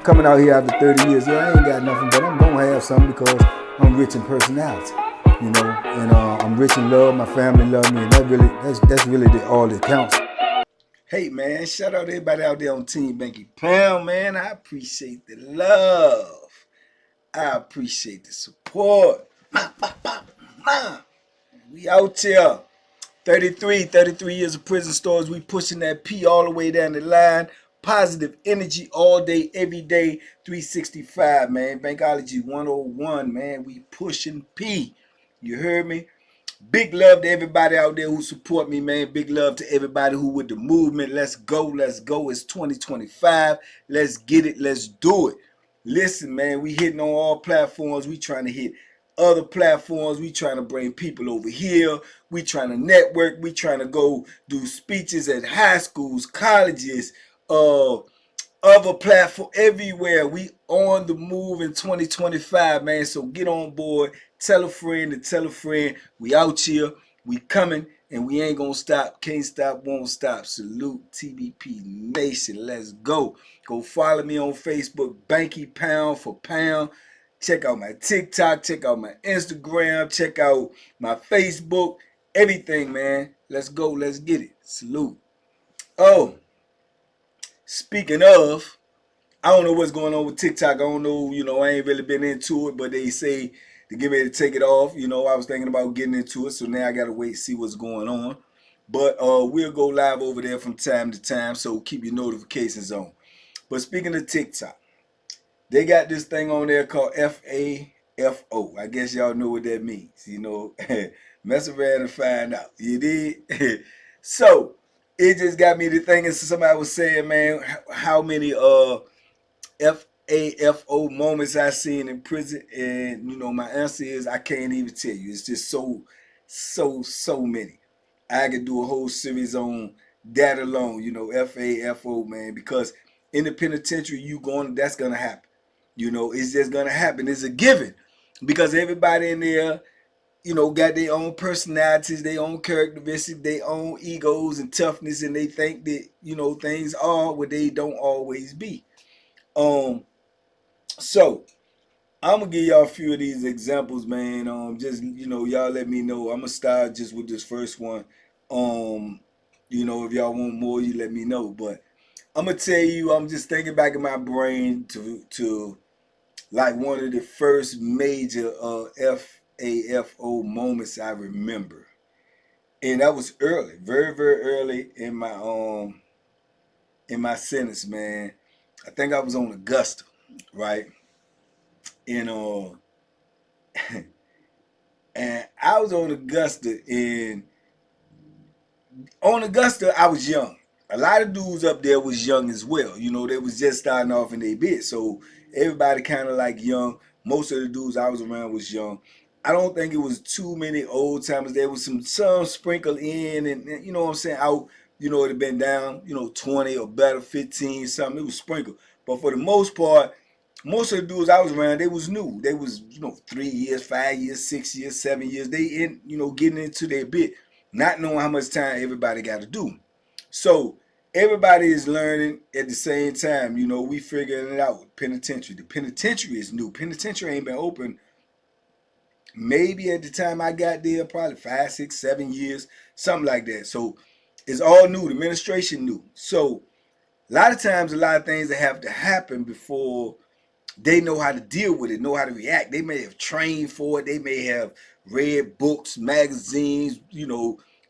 coming out here after 30 years. Yeah, I ain't got nothing, but I'm gonna have something because I'm rich in personality, you know, and I'm rich in love. My family love me, and that's really all that counts. Hey man, shout out to everybody out there on Team Banky Pound, man. I appreciate the love. I appreciate the support. We out here. 33 years of prison stories. We pushing that P all the way down the line. Positive energy all day, every day, 365, man. Bankology 101, man. We pushing P. You heard me? Big love to everybody out there who support me, man. Big love to everybody who with the movement. Let's go, let's go. It's 2025. Let's get it, let's do it. Listen, man, we hitting on all platforms. We trying to hit other platforms. We trying to bring people over here. We trying to network. We trying to go do speeches at high schools, colleges, other platform, everywhere. We on the move in 2025, man. So get on board. Tell a friend to tell a friend. We out here. We coming. And we ain't gonna stop. Can't stop, won't stop. Salute TBP Nation. Let's go. Go follow me on Facebook. Banky Pound for Pound. Check out my TikTok. Check out my Instagram. Check out my Facebook. Everything, man. Let's go. Let's get it. Salute. Oh, speaking of, I don't know what's going on with TikTok. I don't know, I ain't really been into it, but they say to get ready to take it off. I was thinking about getting into it, so now I got to wait and see what's going on. But we'll go live over there from time to time, so keep your notifications on. But speaking of TikTok, they got this thing on there called F.A.F.O. I guess y'all know what that means, Mess around and find out. You did? So, it just got me to thinking, so somebody was saying, man, how many F.A.F.O. moments I seen in prison, and my answer is I can't even tell you. It's just so many. I could do a whole series on that alone, F.A.F.O. man, because in the penitentiary that's gonna happen. It's just gonna happen. It's a given because everybody in there, got their own personalities, their own characteristics, their own egos and toughness, and they think that things are what they don't always be. So I'm gonna give y'all a few of these examples, man. Just y'all let me know. I'm gonna start just with this first one. If y'all want more, you let me know. But I'm gonna tell you, I'm just thinking back in my brain to like one of the first major F.A.F.O. moments I remember, and that was early, very very early in my sentence, man. I think I was on Augusta, right? And and I was on Augusta, and on Augusta I was young. A lot of dudes up there was young as well. They was just starting off in their bit, so everybody kind of like young. Most of the dudes I was around was young. I don't think it was too many old timers. There was some sprinkled in, and you know what I'm saying, out. It had been down, 20 or better, 15, something. It was sprinkled, but for the most part, most of the dudes I was around, they was new. They was 3 years, 5 years, 6 years, 7 years. They getting into their bit, not knowing how much time everybody got to do. So everybody is learning at the same time. We figuring it out. Penitentiary. The penitentiary is new. Penitentiary ain't been open maybe at the time I got there, probably 5, 6, 7 years, something like that. So it's all new. The administration new. So a lot of times, a lot of things that have to happen before they know how to deal with it, know how to react. They may have trained for it. They may have read books, magazines,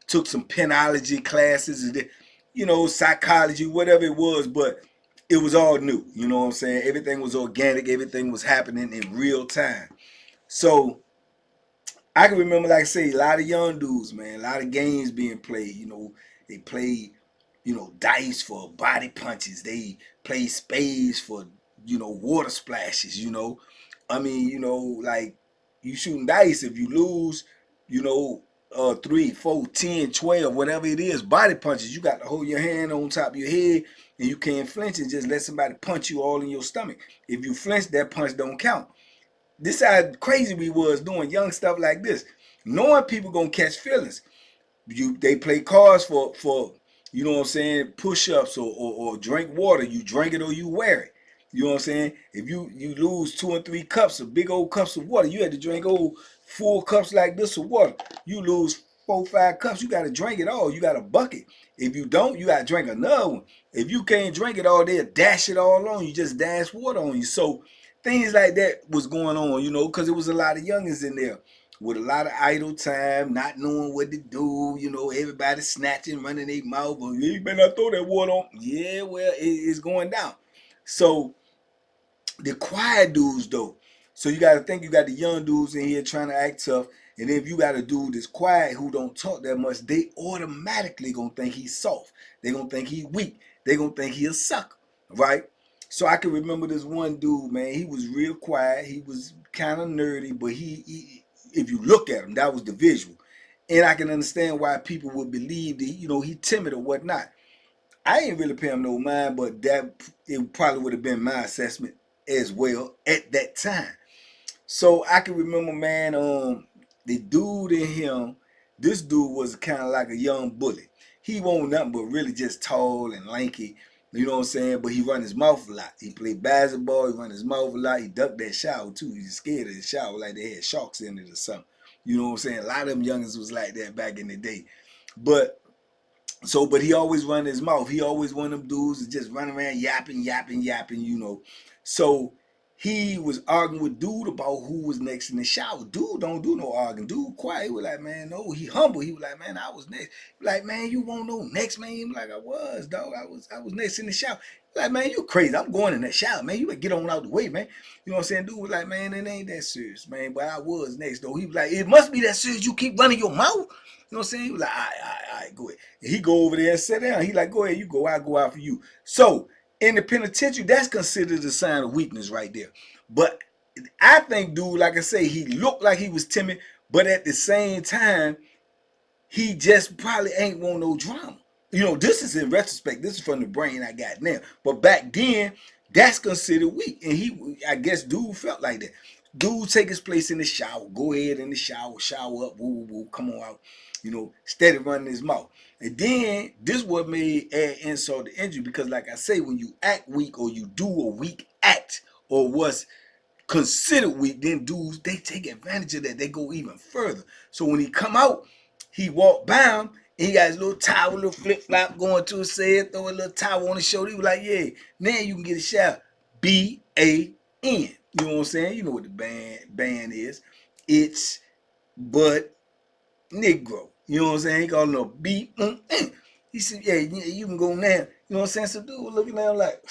took some penology classes, psychology, whatever it was, but it was all new. You know what I'm saying? Everything was organic. Everything was happening in real time. So I can remember, like I say, a lot of young dudes, man, a lot of games being played. They played, dice for body punches. They played spades for, water splashes, I mean, like you shooting dice. If you lose, 3, 4, 10, 12, whatever it is, body punches, you got to hold your hand on top of your head and you can't flinch and just let somebody punch you all in your stomach. If you flinch, that punch don't count. This how crazy we was doing young stuff like this, knowing people gonna catch feelings. They play cards for push-ups or drink water. You drink it or you wear it. You know what I'm saying? If you lose 2 and 3 cups of big old cups of water, you had to drink old full cups like this of water. You lose 4, 5 cups, you got to drink it all. You got a bucket. If you don't, you got to drink another one. If you can't drink it all, they'll dash it all on you. Just dash water on you. So things like that was going on, because it was a lot of youngins in there with a lot of idle time, not knowing what to do. Everybody snatching, running their mouth. Oh, you better not throw that water on. Yeah, well, it's going down. So the quiet dudes though. So you gotta think you got the young dudes in here trying to act tough, and then if you got a dude that's quiet who don't talk that much, they automatically gonna think he's soft. They gonna think he weak. They gonna think he a sucker, right? So I can remember this one dude, man. He was real quiet. He was kind of nerdy, but he, if you look at him, that was the visual, and I can understand why people would believe that he timid or whatnot. I ain't really pay him no mind, but that it probably would have been my assessment as well at that time. So I can remember, man, the dude in him, this dude was kind of like a young bully. He wasn't nothing but really just tall and lanky, you know what I'm saying? But he run his mouth a lot. He played basketball, he run his mouth a lot. He ducked that shower too. He's scared of the shower like they had sharks in it or something. You know what I'm saying? A lot of them youngins was like that back in the day. But but he always run his mouth. He always one of them dudes that just run around yapping, yapping, yapping. So he was arguing with dude about who was next in the shower. Dude don't do no arguing. Dude quiet. He was like, man, no, he humble. He was like, man, I was next. He was like, man, you won't know next, man. He was like, I was, dog. I was next in the shower. Like, man, you crazy. I'm going in that shower, man. You better get on out the way, man. You know what I'm saying? Dude was like, man, it ain't that serious, man. But I was next, though. He was like, it must be that serious. You keep running your mouth. You know what I'm saying? He was like, all right, go ahead. And he go over there and sit down. He like, go ahead, you go. I'll go out for you. So in the penitentiary, that's considered a sign of weakness right there. But I think, dude, like I say, he looked like he was timid, but at the same time, he just probably ain't want no drama. This is in retrospect. This is from the brain I got now. But back then, that's considered weak. And I guess, dude felt like that. Dude take his place in the shower. Go ahead in the shower, shower up, woo, woo, woo, come on out. Steady running his mouth. And then, this what made add insult to injury, because like I say, when you act weak or you do a weak act or what's considered weak, then dudes, they take advantage of that. They go even further. So when he come out, he walked by him, and he got his little towel, little flip-flop going to his head, throw a little towel on his shoulder. He was like, yeah, now you can get a shower. B-A-N. You know what I'm saying? You know what the band is. It's but Negro. You know what I'm saying? He called him a B-N. He said, yeah, you can go now. You know what I'm saying? So dude was looking at him like,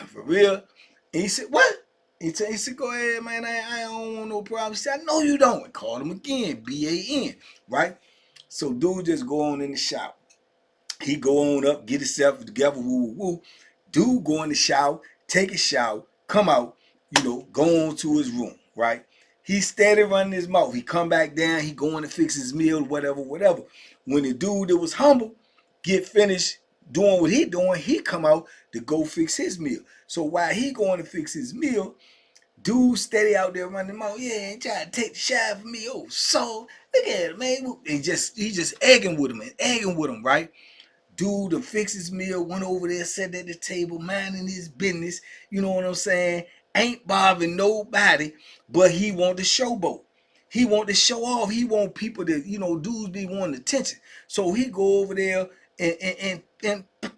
for real? And he said, what? He said, go ahead, man. I don't want no problem. He said, I know you don't. And called him again, B-A-N, right? So dude just go on in the shower. He go on up, get himself together, woo, woo, woo. Dude go in the shower, take a shower, come out, go on to his room, right? He steady running his mouth. He come back down, he going to fix his meal, whatever, whatever. When the dude that was humble get finished doing what he doing, he come out to go fix his meal. So while he going to fix his meal, dude steady out there running mouth. Yeah, trying to take the shower for me. Oh, so look at him, man. And he just egging with him and egging with him, right? Dude to fix his meal, went over there, sat at the table, minding his business. You know what I'm saying? Ain't bothering nobody, but he want to showboat. He want to show off. He want people to, dudes be wanting attention. So he go over there and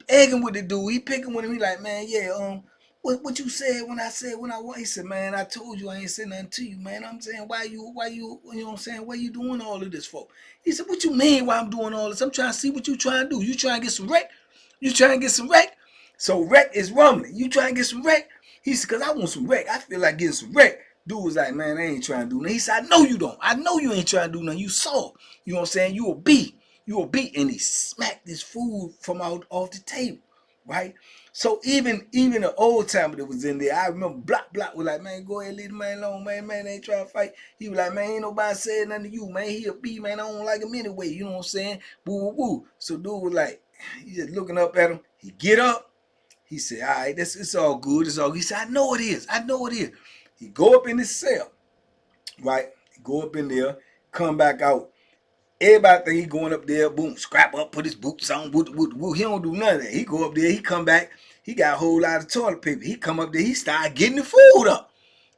egging with the dude. He picking with him. He like, man, yeah, what you said when I won? He said, man, I told you I ain't said nothing to you, man. I'm saying, why you, you know what I'm saying? Why you doing all of this for? He said, what you mean why I'm doing all this? I'm trying to see what you trying to do. You trying to get some wreck? You trying to get some wreck? So wreck is rumbling. You trying to get some wreck? He said, because I want some wreck. I feel like getting some wreck. Dude was like, man, I ain't trying to do nothing. He said, I know you don't. I know you ain't trying to do nothing. You saw. You know what I'm saying? You a B. You a B. And he smacked this food from out off the table, right? So even the old timer that was in there, I remember Block was like, man, go ahead, leave the man alone, man. Man ain't trying to fight. He was like, man, ain't nobody saying nothing to you, man. He a B, man. I don't like him anyway. You know what I'm saying? Woo, woo, woo. So dude was like, he just looking up at him. He get up. He said, all right, it's all good. It's all good. He said, I know it is. I know it is. He go up in his cell, right? He go up in there, come back out. Everybody think he going up there, boom, scrap up, put his boots on, woo, woo, woo. He don't do none of that. He go up there, he come back, He got a whole lot of toilet paper. He come up there, he started getting the food up,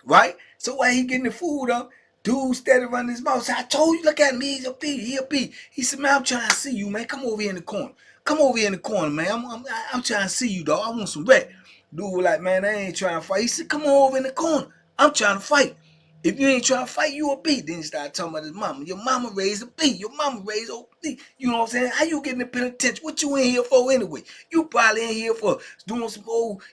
right? So while he getting the food up, dude steady running his mouth. Said, I told you, look at me, he's a P, he a P. He said, man, I'm trying to see you, man. Come over here in the corner. Come over here in the corner, man. I'm trying to see you, dog. I want some rest. Dude was like, man, I ain't trying to fight. He said, come on over in the corner. I'm trying to fight. If you ain't trying to fight, you a B. Then he started talking about his mama. Your mama raised a B. Your mama raised a B. You know what I'm saying? How you getting the penitentiary? What you in here for anyway? You probably in here for doing some old,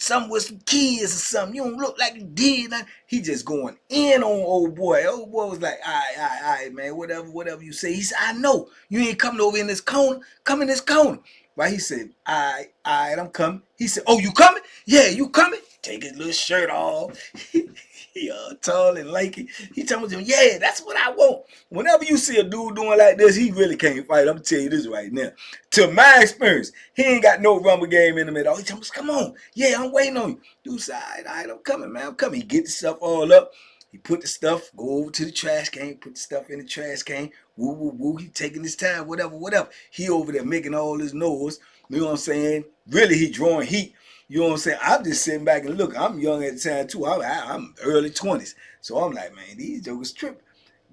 something with some kids or something. You don't look like you did. He just going in on old boy. Old boy was like, all right, man, whatever you say. He said, I know. You ain't coming over in this corner. Come in this corner. Right? He said, all right, I'm coming. He said, oh, you coming? Yeah, you coming? Take his little shirt off. He tall and lanky. He told him, yeah, that's what I want. Whenever you see a dude doing like this, he really can't fight. I'm telling you this right now. To my experience, he ain't got no rumble game in him at all. He told me, come on. Yeah, I'm waiting on you. Dude said, all right, I'm coming, man. I'm coming. He get the stuff all up. He put the stuff, go over to the trash can, put the stuff in the trash can. Woo, woo, woo. He taking his time, whatever. He over there making all his noise. You know what I'm saying? Really, he drawing heat. You know what I'm saying? I'm just sitting back and look. I'm young at the time too. I'm early 20s. So I'm like, man, these jokers tripping.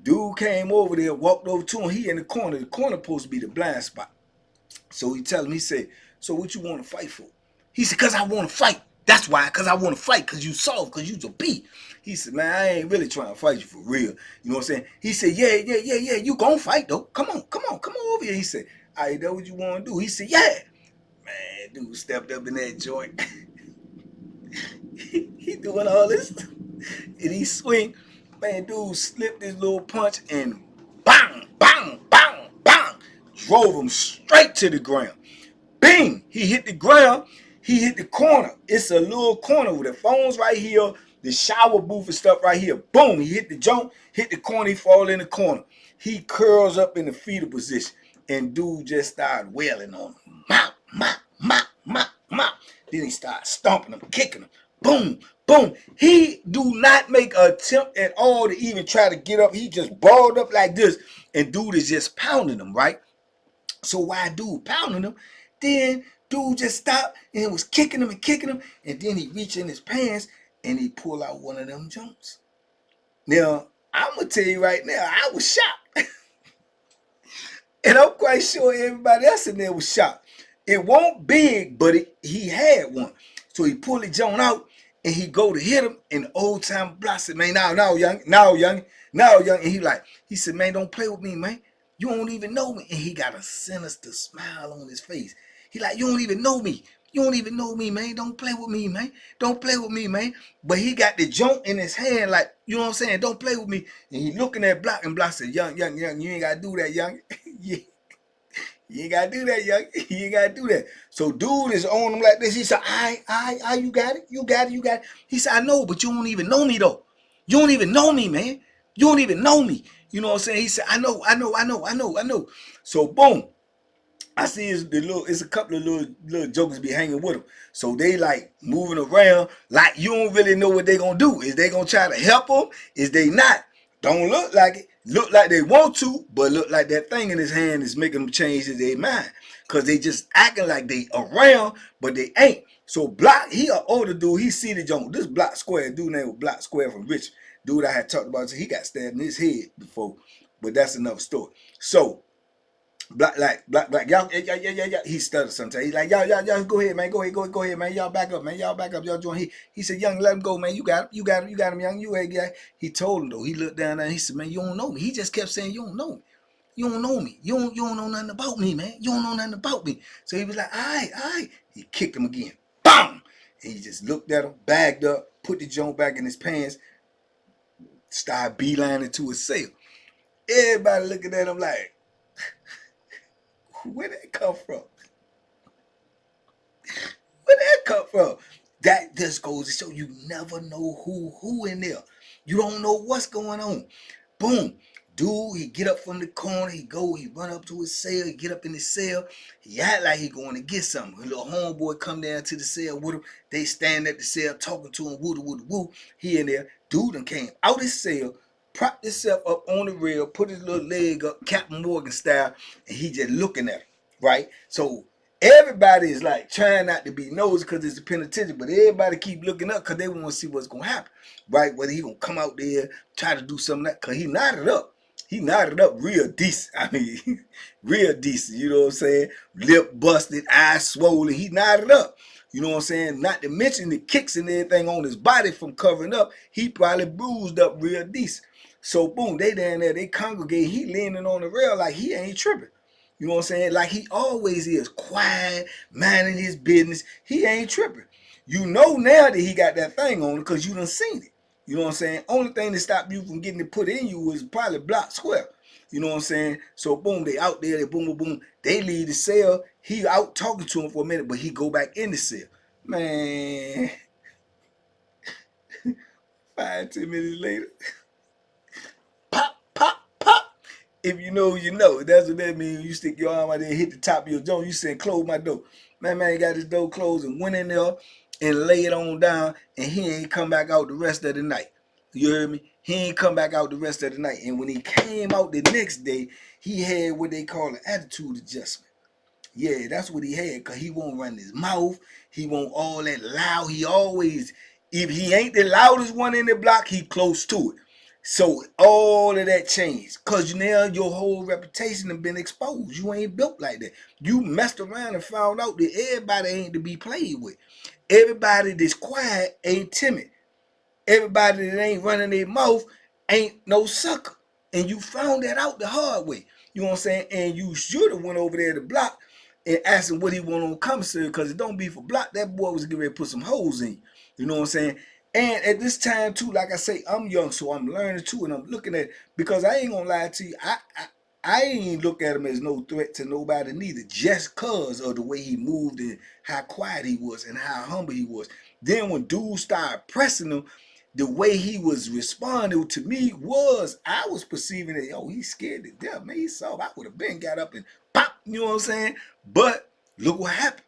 Dude came over there, walked over to him. He in the corner. The corner supposed to be the blind spot. So he tell him, he said, so what you want to fight for? He said, because I want to fight. That's why, because I want to fight, because you soft, because you's a B. He said, man, I ain't really trying to fight you for real. You know what I'm saying? He said, yeah, you gonna fight though. Come on over here. He said, all right, that what you want to do? He said, yeah. Man, dude stepped up in that joint. he doing all this. And he swing. Man, dude slipped his little punch and bang, bang, bang, bang. Drove him straight to the ground. Bing! He hit the ground. He hit the corner. It's a little corner with the phones right here, the shower booth and stuff right here. Boom! He hit the jump, hit the corner, he fall in the corner. He curls up in the fetal position. And dude just started wailing on him. Mop, mop, mop, mop, mop. Then he started stomping him, kicking him. Boom, boom. He do not make an attempt at all to even try to get up. He just balled up like this. And dude is just pounding him, right? So while dude pounding him, then dude just stopped and was kicking him, and then he reached in his pants and he pulled out one of them jumps. Now, I'm gonna tell you right now, I was shocked. And I'm quite sure everybody else in there was shocked. It wasn't big, but he had one. So he pulled the joint out and he go to hit him, and the old time block said, man, now, young. And he said, man, don't play with me, man. You don't even know me. And he got a sinister smile on his face. He like, you don't even know me. You don't even know me, man. Don't play with me, man. Don't play with me, man. But he got the joint in his hand, like, you know what I'm saying? Don't play with me. And he looking at Block, and Block said, young, you ain't got to do that, young. You ain't got to do that, young. You ain't got to do that. So dude is on him like this. He said, I, you got it. You got it. He said, I know, but you don't even know me, though. You don't even know me, man. You don't even know me. You know what I'm saying? He said, I know. So boom. I see it's a couple of little jokers be hanging with him. So they like moving around like you don't really know what they gonna do. Is they gonna try to help him? Is they not? Don't look like it. Look like they want to, but look like that thing in his hand is making them change their mind. Cause they just acting like they around, but they ain't. So Block, he an older dude, he see the junk. This Block Square, dude named Block Square from Rich. Dude I had talked about, he got stabbed in his head before. But that's another story. So Black, y'all, yeah. He stutters sometimes. He's like, y'all, go ahead, man, go ahead, man. Y'all back up, y'all join. He said, young, let him go, man. You got him, young. You ain't guy. He told him though. He looked down there. And he said, man, you don't know me. He just kept saying, you don't know me. You don't know me. You don't know nothing about me, man. You don't know nothing about me. So he was like, all right. He kicked him again. Bam! And he just looked at him, bagged up, put the joint back in his pants, started beelining to his cell. Everybody looking at him like, where did that come from? Where did that come from? That just goes to show you never know who in there. You don't know what's going on. Boom. Dude, he get up from the corner, he run up to his cell, he get up in his cell, he act like he going to get something. A little homeboy come down to the cell with him, they stand at the cell talking to him, woo. He in there, dude done came out his cell, propped himself up on the rail, put his little leg up, Captain Morgan style, and he just looking at him, right? So everybody is like trying not to be nosy because it's a penitentiary, but everybody keep looking up because they want to see what's gonna happen, right? Whether he gonna come out there try to do something that, cause he knotted up. He knotted up real decent. I mean, real decent. You know what I'm saying? Lip busted, eyes swollen. He knotted up. You know what I'm saying? Not to mention the kicks and everything on his body from covering up. He probably bruised up real decent. So boom, they down there, they congregate. He leaning on the rail like he ain't tripping. You know what I'm saying? Like he always is, quiet, minding his business. He ain't tripping. You know now that he got that thing on because you done seen it. You know what I'm saying? Only thing that stopped you from getting it put in you was probably block square. You know what I'm saying? So boom, they out there, they boom, boom, boom. They leave the cell. He out talking to him for a minute, but he go back in the cell. Man, 5, 10 minutes later, pop, pop, pop. If you know, you know. That's what that means. You stick your arm out there and hit the top of your jaw. You said, close my door. Man got his door closed and went in there and lay it on down, and he ain't come back out the rest of the night. You heard me? He ain't come back out the rest of the night. And when he came out the next day, he had what they call an attitude adjustment. Yeah, that's what he had, because he won't run his mouth. He won't all that loud. He always, if he ain't the loudest one in the block, he close to it. So all of that changed, because now your whole reputation has been exposed. You ain't built like that. You messed around and found out that everybody ain't to be played with. Everybody that's quiet ain't timid. Everybody that ain't running their mouth ain't no sucker. And you found that out the hard way. You know what I'm saying? And you should have went over there to Block and asked him what he want on commissary, because it don't be for Block. That boy was getting ready to put some holes in you. You know what I'm saying? And at this time too, like I say, I'm young, so I'm learning too, and I'm looking at, because I ain't gonna lie to you, I ain't look at him as no threat to nobody neither, just cause of the way he moved and how quiet he was and how humble he was. Then when dudes started pressing him, the way he was responding to me was, I was perceiving that, oh, he's scared to death, man. He's soft. I would have been got up and pop, you know what I'm saying? But look what happened.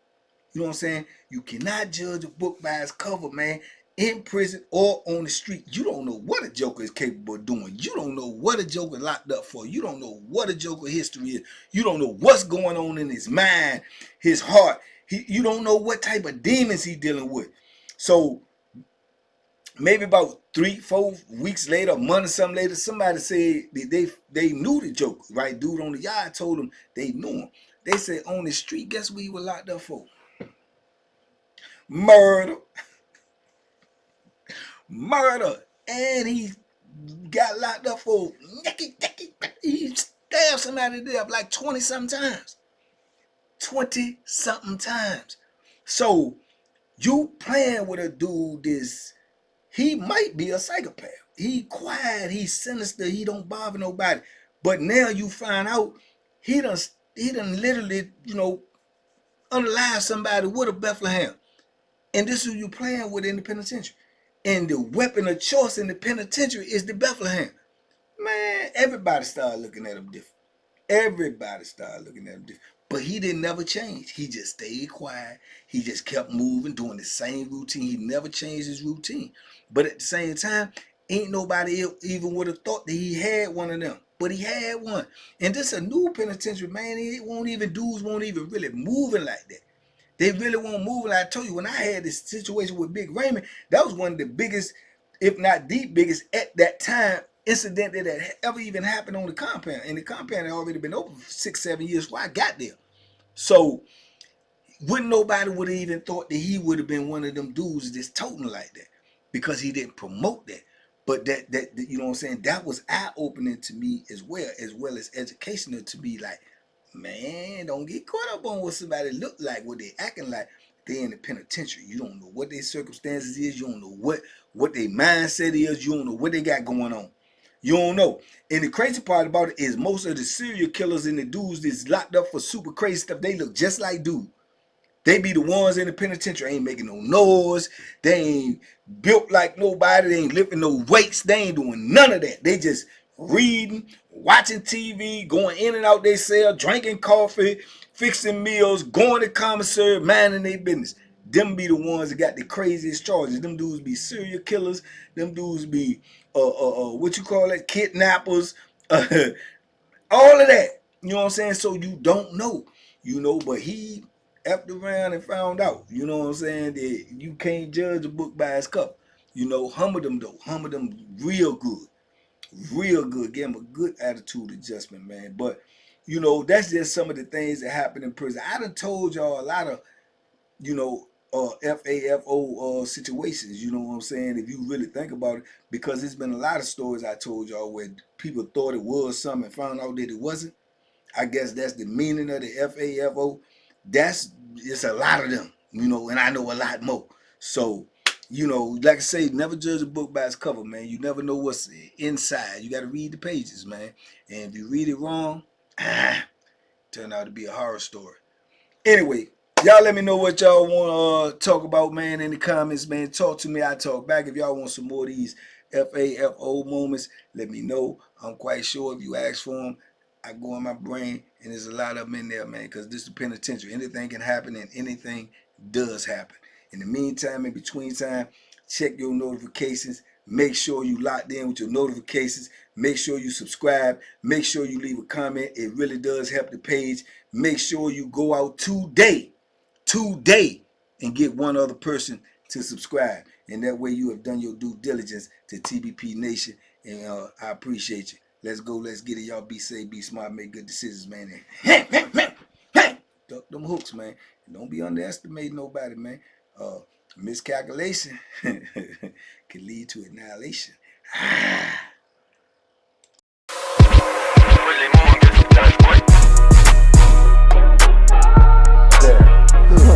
You know what I'm saying? You cannot judge a book by its cover, man. In prison or on the street, you don't know what a joker is capable of doing. You don't know what a joker locked up for. You don't know what a joker history is. You don't know what's going on in his mind, his heart. You don't know what type of demons he's dealing with. So maybe about 3, 4 weeks later, a month or something later, somebody said they knew the joker, right? Dude on the yard told them they knew him. They said on the street, guess what he was locked up for? Murder. Murder. And he got locked up for he stabbed somebody to death like 20 something times. 20 something times. So you playing with a dude this, he might be a psychopath. He quiet, he's sinister, he don't bother nobody. But now you find out he done literally, unalive somebody with a Bethlehem. And this is who you playing with in the penitentiary. And the weapon of choice in the penitentiary is the Bethlehem. Man, everybody started looking at him different. Everybody started looking at him different. But he didn't never change. He just stayed quiet. He just kept moving, doing the same routine. He never changed his routine. But at the same time, ain't nobody even would have thought that he had one of them. But he had one. And this is a new penitentiary, man. Dudes won't even really moving like that. They really won't move. Like I told you, when I had this situation with Big Raymond, that was one of the biggest, if not the biggest at that time, incident that had ever even happened on the compound. And the compound had already been open for 6, 7 years before I got there. So wouldn't nobody would have even thought that he would have been one of them dudes that's toting like that, because he didn't promote that. But that you know what I'm saying, that was eye-opening to me as well as educational to me. Like, man, don't get caught up on what somebody look like, what they acting like. They in the penitentiary. You don't know what their circumstances is. You don't know what their mindset is. You don't know what they got going on. You don't know. And the crazy part about it is most of the serial killers and the dudes that's locked up for super crazy stuff, they look just like dude. They be the ones in the penitentiary, ain't making no noise. They ain't built like nobody. They ain't lifting no weights. They ain't doing none of that. They just reading, watching TV, going in and out their cell, drinking coffee, fixing meals, going to commissary, minding their business. Them be the ones that got the craziest charges. Them dudes be serial killers. Them dudes be what you call it, kidnappers. All of that. You know what I'm saying? So you don't know. But he effed around and found out. You know what I'm saying? That you can't judge a book by its cover. You know, humble them though. Humble them real good. Real good. Give them a good attitude adjustment, man. But, you know, that's just some of the things that happen in prison. I done told y'all a lot of, you know, F.A.F.O situations, you know what I'm saying, if you really think about it, because there's been a lot of stories I told y'all where people thought it was something and found out that it wasn't. I guess that's the meaning of the F.A.F.O. It's a lot of them, you know, and I know a lot more. So, you know, like I say, never judge a book by its cover, man. You never know what's inside. You got to read the pages, man. And if you read it wrong, turn out to be a horror story. Anyway, y'all let me know what y'all want to talk about, man, in the comments, man. Talk to me, I talk back. If y'all want some more of these F.A.F.O moments, let me know. I'm quite sure if you ask for them, I go in my brain, and there's a lot of them in there, man, because this is the penitentiary. Anything can happen, and anything does happen. In the meantime, in between time, check your notifications. Make sure you locked in with your notifications. Make sure you subscribe. Make sure you leave a comment. It really does help the page. Make sure you go out today, and get one other person to subscribe. And that way you have done your due diligence to TBP Nation. And I appreciate you. Let's go. Let's get it. Y'all be safe, be smart, make good decisions, man. Duck them hooks, man. And don't be underestimating nobody, man. Miscalculation can lead to annihilation.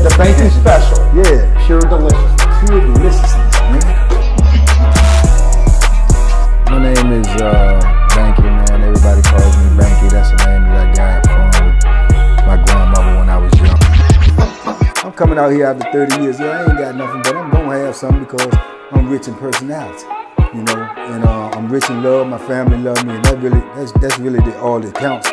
The banky special. Yeah. Pure deliciousness. Pure deliciousness, man. My name is Banky, man. Everybody calls me Banky. That's the name that I got from my grandmother when I was young. I'm coming out here after 30 years. Yeah, I ain't got nothing, but I'm gonna have something because I'm rich in personality, you know, and I'm rich in love. My family love me, and that's really all that counts.